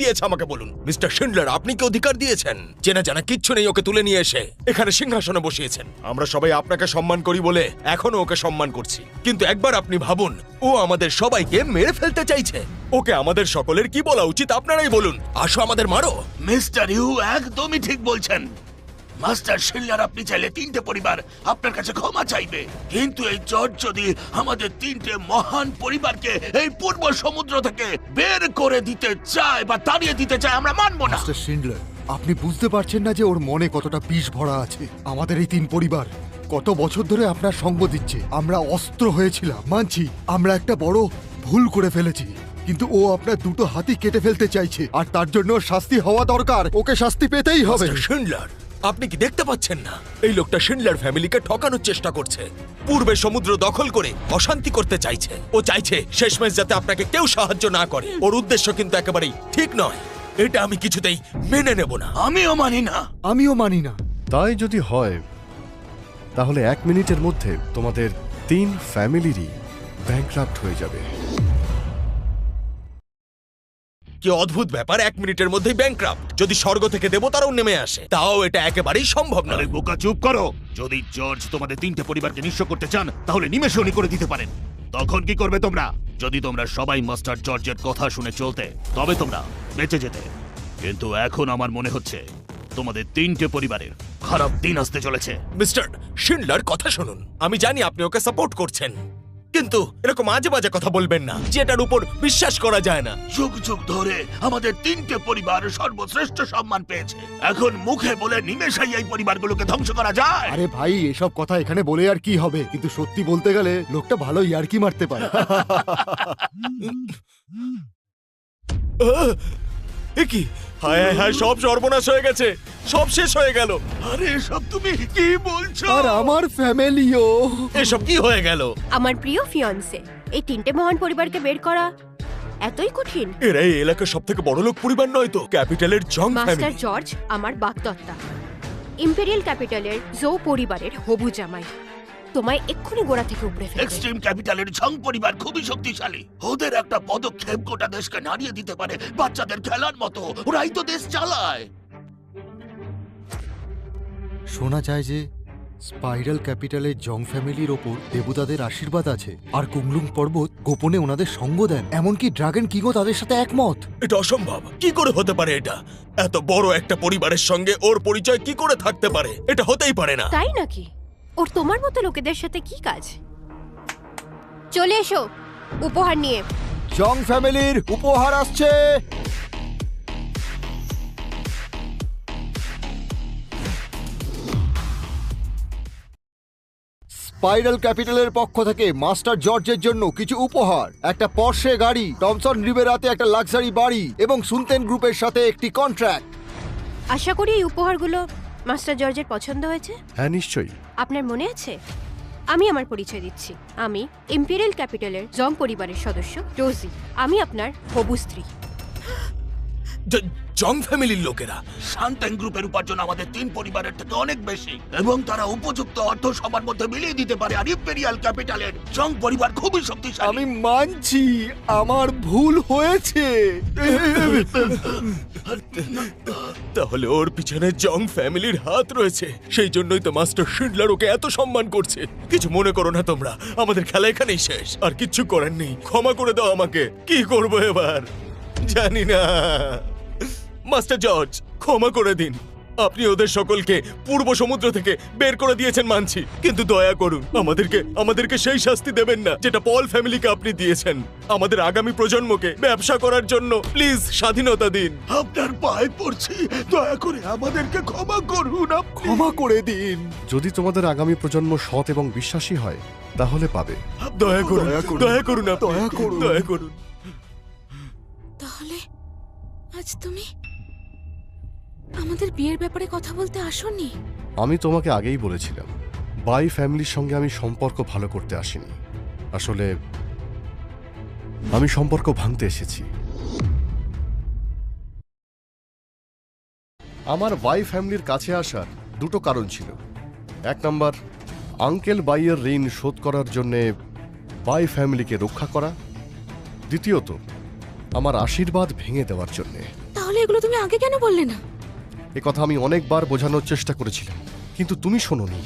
দিয়েছে আমাকে বলুন? মিস্টার শিন্ডলার, আপনি কি অধিকার দিয়েছেন? চেনা জানা কিচ্ছু নেই ওকে তুলে নিয়ে এসে এখানে সিংহাসনে বসিয়েছেন। আমরা সবাই আপনাকে সম্মান করি বলে এখনো ওকে সম্মান করছি, কিন্তু একবার আপনি ভাবুন, ও আমাদের সবাইকে মেরে ফেলতে চাইছে। ওকে আমাদের সকলের কি বলা উচিত আপনারাই বলুন। আসো আমাদের মারো। মিস্টার ইউ একদমই ঠিক বলছেন। মাস্টার শিন্ডলার, আপনি চাইলে তিনটে পরিবার আপনার কাছে ক্ষমা চাইবে, কিন্তু এই জর্জ যদি আমাদের তিনটে মহান পরিবারকে এই পূর্ব সমুদ্র থেকে বের করে দিতে চায় বা তাড়িয়ে দিতে চায়, আমরা মানব না। মিস্টার শিন্ডলার, আপনি বুঝতে পারছেন না যে ওর মনে কতটা বিষ ভরা আছে। আমাদের এই তিন পরিবার কত বছর ধরে আপনার সঙ্গ দিচ্ছে। আমরা অস্ত্র হয়েছিলাম, মানছি আমরা একটা বড় ভুল করে ফেলেছি, কিন্তু ও আপনার দুটো হাতই কেটে ফেলতে চাইছে, আর তার জন্য শাস্তি হওয়া দরকার। ওকে শাস্তি পেতেই হবে। মিস্টার শিন্ডলার, আপনি কি দেখতে পাচ্ছেন না এই লোকটা শিন্ডলার ফ্যামিলিকে ঠকানোর চেষ্টা করছে? পূর্বে সমুদ্র দখল করে অশান্তি করতে চাইছে। ও চাইছে শেষমেশ যাতে আপনাকে কেউ সাহায্য না করে। ওর উদ্দেশ্য কিন্তু একেবারেই ঠিক নয়। এটা আমি কিছুতেই মেনে নেব না। আমিও মানি না। আমিও মানি না। তাই যদি হয় তাহলে 1 মিনিটের মধ্যে তোমাদের 3 ফ্যামিলিরই ব্যাংকরাপ্ট হয়ে যাবে। কি অদ্ভুত ব্যাপার, 1 মিনিটের মধ্যেই ব্যাংকরাপ্ট! যদি স্বর্গ থেকে দেবতারাও নেমে আসে তাও এটা একেবারেই সম্ভব আরে নয়। বোকা, চুপ করো। যদি জর্জ তোমাদের তিনটে পরিবারকে নিঃস্ব করতে চান তাহলে নিমেষে উনি করে দিতে পারেন। তখন কি করবে তোমরা? যদি তোমরা সবাই মাস্টার জর্জের কথা শুনে চলতে তবে তোমরা বেঁচে যেতে, কিন্তু এখন আমার মনে হচ্ছে তোমাদের তিনটে পরিবারের খারাপ দিন আসতে চলেছে। মিস্টার শিন্ডলার, কথা শুনুন। আমি জানি আপনি ওকে সাপোর্ট করছেন, কিন্তু এরকম আজে বাজে কথা বলবেন না, যেটার উপর বিশ্বাস করা যায় না। যুগ যুগ ধরে আমাদের তিনটে পরিবার সর্বশ্রেষ্ঠ সম্মান পেয়েছে। এখন মুখে বলে নিমেষেই এই পরিবারগুলোকে ধ্বংস করা যায়? আরে ভাই, এসব কথা এখানে বলে আর কি হবে? কিন্তু সত্যি বলতে গেলে লোকটা ভালো ইয়ার্কি মারতে পারে। এ কি? হায় হায় হায়, সব সর্বনাশ হয়ে গেছে, সব শেষ হয়ে গেল। আরে এসব তুমি কি বলছো? আর আমার ফ্যামিলিও। এসব কি হয়ে গেল? আমার প্রিয় ফিয়ন্সে, এই তিনটে মহান পরিবারকে বের করা এতই কঠিন? এরা এই এলাকার সব থেকে বড় লোক পরিবার নয় তো? ক্যাপিটালের জং মাস্টার ফ্যামিলি। জর্জ আমার বাগদত্তা, ইম্পেরিয়াল ক্যাপিটালের জো পরিবারের হবু জামাই। তোমায় এক্ষুনি গোড়া থেকে উপড়ে ফেলবে। এক্সট্রিম ক্যাপিটালের ঝং পরিবার খুবই শক্তিশালী। ওদের একটা পদক্ষেপ গোটা দেশকে নাড়িয়ে দিতে পারে, বাচ্চাদের খেলার মতো। ওরাই তো দেশ চালায়। শোনা যায় যে স্পাইরাল ক্যাপিটালের জং ফ্যামিলির ওপর দেবতাদের আশীর্বাদ আছে, আর কুংলুং পর্বত গোপনে ওনাদের সঙ্গ দেন। এমনকি ড্রাগন কিংও তাদের সাথে একমত। এটা অসম্ভব। কি করে হতে পারে এটা? এত বড় একটা পরিবারের সঙ্গে ওর পরিচয় কি করে থাকতে পারে? এটা হতেই পারে না। তাই নাকি? ওর তোমার মতো লোকেদের সাথে কি কাজ? চলে এসো উপহার নিয়ে। জং ফ্যামিলির উপহার আসছে। স্পাইরাল ক্যাপিটালের পক্ষ থেকে মাস্টার জর্জের জন্য কিছু উপহার: একটা পর্শে গাড়ি, টমসন রিভেরাতে একটা লাক্সারি বাড়ি এবং সুনতেন গ্রুপের সাথে একটি কন্ট্রাক্ট। আশা করি এই উপহারগুলো মাস্টার জর্জের পছন্দ হয়েছে। হ্যাঁ, নিশ্চয়ই। আপনার মনে আছে? আমি আমার পরিচয় দিচ্ছি। আমি ইম্পেরিয়াল ক্যাপিটালের জং পরিবারের সদস্য রোজি। আমি আপনার হবু স্ত্রী। জং ফ্যামিলির লোকেরা শান্তেন গ্রুপের উপার্জন আমাদের তিন পরিবারের থেকে অনেক বেশি, এবং তারা উপযুক্ত অর্থ সবার মধ্যে মিলিয়ে দিতে পারে। আর ইম্পেরিয়াল ক্যাপিটালের জং পরিবার খুবই শক্তিশালী। আমি মানছি আমার ভুল হয়েছে। তাহলে ওর পিছনে জং ফ্যামিলির হাত রয়েছে। সেই জন্যই তো মাস্টার শিন্ডলার ওকে এত সম্মান করছে। কিছু মনে করো না তোমরা, আমাদের খেলা এখানেই শেষ। আর কিচ্ছু করার নেই। ক্ষমা করে দাও আমাকে। কি করবো এবার জানি না। মাস্টার জর্জ, ক্ষমা করে দিন। আপনি ওদের সকলকে পূর্ব সমুদ্র থেকে বের করে দিয়েছেন মানছি, কিন্তু দয়া করুন আমাদেরকে সেই শাস্তি দেবেন না যেটা পল ফ্যামিলিকে আপনি দিয়েছেন। আমাদের আগামী প্রজন্মকে ব্যবসা করার জন্য প্লিজ স্বাধীনতা দিন। আপনার পায়ে পড়ছি, দয়া করে আমাদেরকে ক্ষমা করুন। ক্ষমা করে দিন। যদি তোমাদের আগামী প্রজন্ম সৎ এবং বিশ্বাসী হয় তাহলে পাবে। দয়া করুন, দয়া করুন, দয়া করুন। দয়া করুন। তাহলে আজ তুমি আমাদের বিয়ের ব্যাপারে কথা বলতে আসোনি? আমি তোমাকে আগেই বলেছিলাম, বাই ফ্যামিলির সঙ্গে আমি সম্পর্ক ভালো করতে আসিনি। আসলে আমি সম্পর্ক ভাঙতে এসেছি। আমার বাই ফ্যামিলির কাছে আসার দুটো কারণ ছিল। 1 নম্বর, আঙ্কেল বাইয়ের ঋণ শোধ করার জন্যে বাই ফ্যামিলিকে রক্ষা করা। দ্বিতীয়ত, আমার আশীর্বাদ ভেঙে দেওয়ার জন্যে। তাহলে এগুলো তুমি আগে কেন বললে না? এ কথা আমি অনেকবার বোঝানোর চেষ্টা করেছিলাম, কিন্তু তুমি শোনোনি।